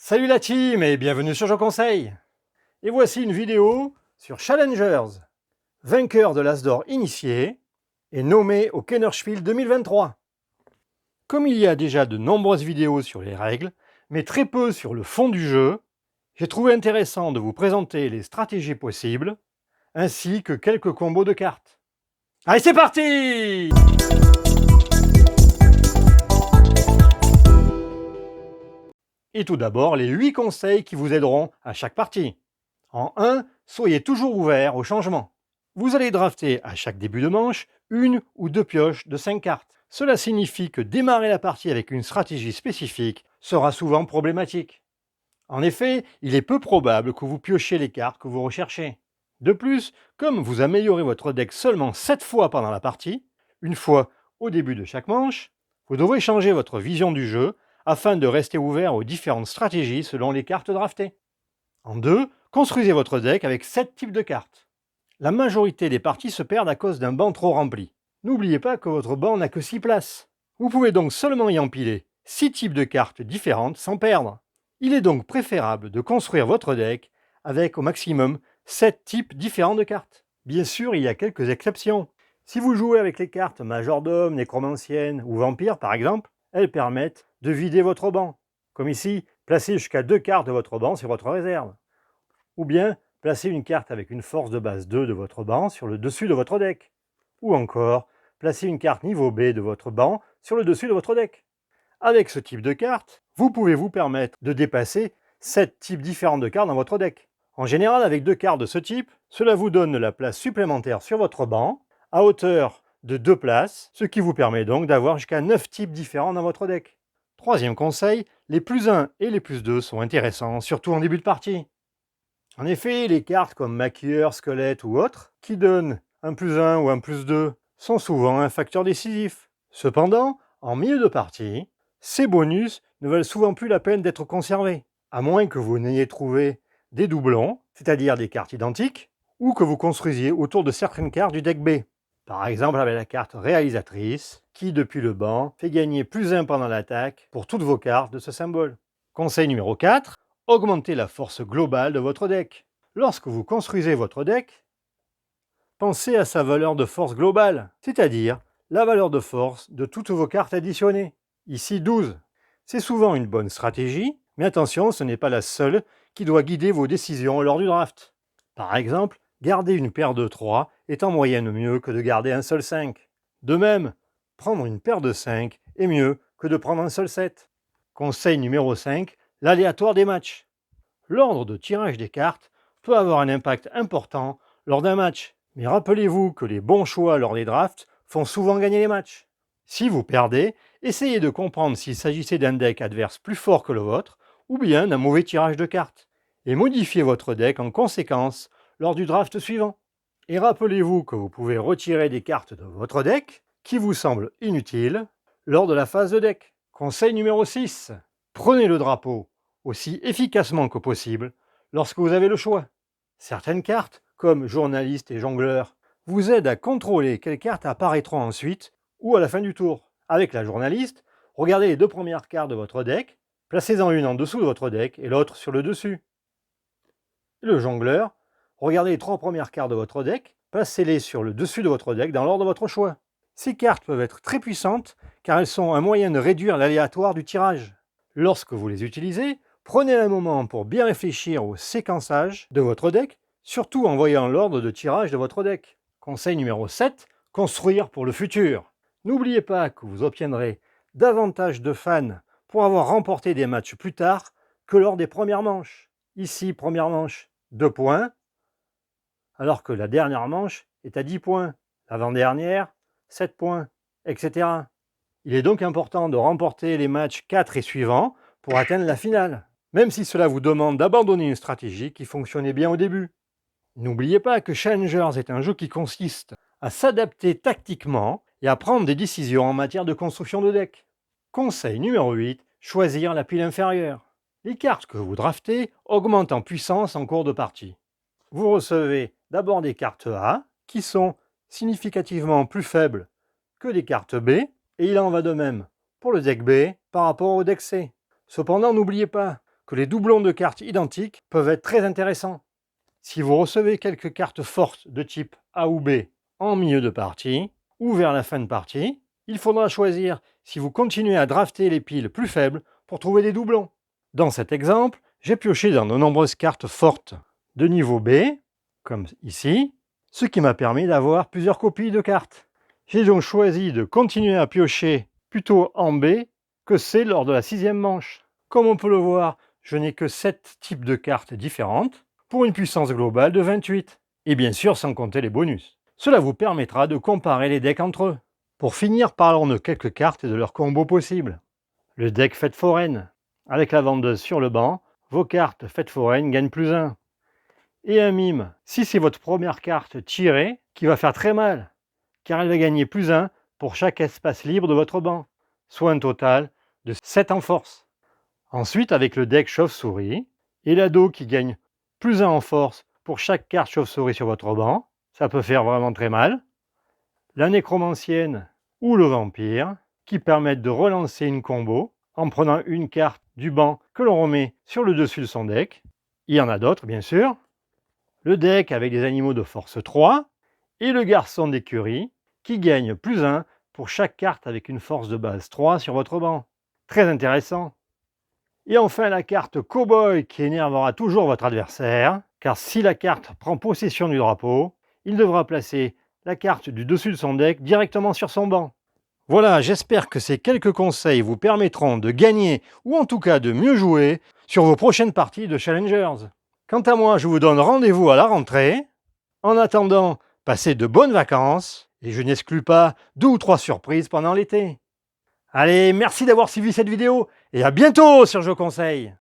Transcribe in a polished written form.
Salut la team et bienvenue sur Je Conseille. Et voici une vidéo sur Challengers, vainqueur de l'As d'or initié et nommé au Kennerspiel 2023. Comme il y a déjà de nombreuses vidéos sur les règles, mais très peu sur le fond du jeu, j'ai trouvé intéressant de vous présenter les stratégies possibles, ainsi que quelques combos de cartes. Allez, c'est parti! Et tout d'abord, les 8 conseils qui vous aideront à chaque partie. En 1, soyez toujours ouvert au changement. Vous allez drafter à chaque début de manche une ou deux pioches de 5 cartes. Cela signifie que démarrer la partie avec une stratégie spécifique sera souvent problématique. En effet, il est peu probable que vous piochiez les cartes que vous recherchez. De plus, comme vous améliorez votre deck seulement 7 fois pendant la partie, une fois au début de chaque manche, vous devrez changer votre vision du jeu afin de rester ouvert aux différentes stratégies selon les cartes draftées. En 2, construisez votre deck avec 7 types de cartes. La majorité des parties se perdent à cause d'un banc trop rempli. N'oubliez pas que votre banc n'a que 6 places. Vous pouvez donc seulement y empiler 6 types de cartes différentes sans perdre. Il est donc préférable de construire votre deck avec au maximum 7 types différents de cartes. Bien sûr, il y a quelques exceptions. Si vous jouez avec les cartes Majordome, Nécromancienne ou Vampire par exemple, elles permettent de vider votre banc. Comme ici, placez jusqu'à 2 cartes de votre banc sur votre réserve. Ou bien, placez une carte avec une force de base 2 de votre banc sur le dessus de votre deck. Ou encore, placez une carte niveau B de votre banc sur le dessus de votre deck. Avec ce type de carte, vous pouvez vous permettre de dépasser 7 types différents de cartes dans votre deck. En général, avec 2 cartes de ce type, cela vous donne de la place supplémentaire sur votre banc, à hauteur de 2 places, ce qui vous permet donc d'avoir jusqu'à 9 types différents dans votre deck. Troisième conseil, les plus 1 et les plus 2 sont intéressants, surtout en début de partie. En effet, les cartes comme maquilleur, squelette ou autres, qui donnent un plus 1 ou un plus 2, sont souvent un facteur décisif. Cependant, en milieu de partie, ces bonus ne valent souvent plus la peine d'être conservés, à moins que vous n'ayez trouvé des doublons, c'est-à-dire des cartes identiques, ou que vous construisiez autour de certaines cartes du deck B. Par exemple avec la carte réalisatrice, qui depuis le banc fait gagner plus 1 pendant l'attaque pour toutes vos cartes de ce symbole. Conseil numéro 4, augmentez la force globale de votre deck. Lorsque vous construisez votre deck, pensez à sa valeur de force globale, c'est-à-dire la valeur de force de toutes vos cartes additionnées. Ici 12. C'est souvent une bonne stratégie, mais attention, ce n'est pas la seule qui doit guider vos décisions lors du draft. Par exemple, garder une paire de 3 est en moyenne mieux que de garder un seul 5. De même, prendre une paire de 5 est mieux que de prendre un seul 7. Conseil numéro 5, l'aléatoire des matchs. L'ordre de tirage des cartes peut avoir un impact important lors d'un match, mais rappelez-vous que les bons choix lors des drafts font souvent gagner les matchs. Si vous perdez, essayez de comprendre s'il s'agissait d'un deck adverse plus fort que le vôtre, ou bien d'un mauvais tirage de cartes, et modifiez votre deck en conséquence lors du draft suivant. Et rappelez-vous que vous pouvez retirer des cartes de votre deck qui vous semblent inutiles lors de la phase de deck. Conseil numéro 6. Prenez le drapeau aussi efficacement que possible lorsque vous avez le choix. Certaines cartes, comme journaliste et jongleur, vous aident à contrôler quelles cartes apparaîtront ensuite ou à la fin du tour. Avec la journaliste, regardez les 2 premières cartes de votre deck, placez-en une en dessous de votre deck et l'autre sur le dessus. Et le jongleur, regardez les 3 premières cartes de votre deck, placez-les sur le dessus de votre deck dans l'ordre de votre choix. Ces cartes peuvent être très puissantes car elles sont un moyen de réduire l'aléatoire du tirage. Lorsque vous les utilisez, prenez un moment pour bien réfléchir au séquençage de votre deck, surtout en voyant l'ordre de tirage de votre deck. Conseil numéro 7, construire pour le futur. N'oubliez pas que vous obtiendrez davantage de fans pour avoir remporté des matchs plus tard que lors des premières manches. Ici, première manche, 2 points, alors que la dernière manche est à 10 points, l'avant-dernière, 7 points, etc. Il est donc important de remporter les matchs 4 et suivants pour atteindre la finale, même si cela vous demande d'abandonner une stratégie qui fonctionnait bien au début. N'oubliez pas que Challengers est un jeu qui consiste à s'adapter tactiquement et à prendre des décisions en matière de construction de deck. Conseil numéro 8, choisir la pile inférieure. Les cartes que vous draftez augmentent en puissance en cours de partie. Vous recevez d'abord des cartes A, qui sont significativement plus faibles que des cartes B, et il en va de même pour le deck B par rapport au deck C. Cependant, n'oubliez pas que les doublons de cartes identiques peuvent être très intéressants. Si vous recevez quelques cartes fortes de type A ou B en milieu de partie ou vers la fin de partie, il faudra choisir si vous continuez à drafter les piles plus faibles pour trouver des doublons. Dans cet exemple, j'ai pioché dans de nombreuses cartes fortes de niveau B, comme ici, ce qui m'a permis d'avoir plusieurs copies de cartes. J'ai donc choisi de continuer à piocher plutôt en B que C lors de la 6e manche. Comme on peut le voir, je n'ai que 7 types de cartes différentes pour une puissance globale de 28, et bien sûr sans compter les bonus. Cela vous permettra de comparer les decks entre eux. Pour finir, parlons de quelques cartes et de leurs combos possibles. Le deck Fête foraine. Avec la vendeuse sur le banc, vos cartes Fête foraine gagnent +1. Et un mime, si c'est votre première carte tirée, qui va faire très mal, car elle va gagner +1 pour chaque espace libre de votre banc, soit un total de 7 en force. Ensuite, avec le deck Chauve-souris, et l'ado qui gagne +1 en force pour chaque carte Chauve-souris sur votre banc, ça peut faire vraiment très mal. La nécromancienne ou le vampire, qui permettent de relancer une combo en prenant une carte du banc que l'on remet sur le dessus de son deck. Il y en a d'autres, bien sûr. Le deck avec des animaux de force 3, et le garçon d'écurie, qui gagne +1 pour chaque carte avec une force de base 3 sur votre banc. Très intéressant. Et enfin la carte Cowboy qui énervera toujours votre adversaire, car si la carte prend possession du drapeau, il devra placer la carte du dessus de son deck directement sur son banc. Voilà, j'espère que ces quelques conseils vous permettront de gagner, ou en tout cas de mieux jouer, sur vos prochaines parties de Challengers. Quant à moi, je vous donne rendez-vous à la rentrée. En attendant, passez de bonnes vacances, et je n'exclus pas 2 ou 3 surprises pendant l'été. Allez, merci d'avoir suivi cette vidéo, et à bientôt sur Je Conseille.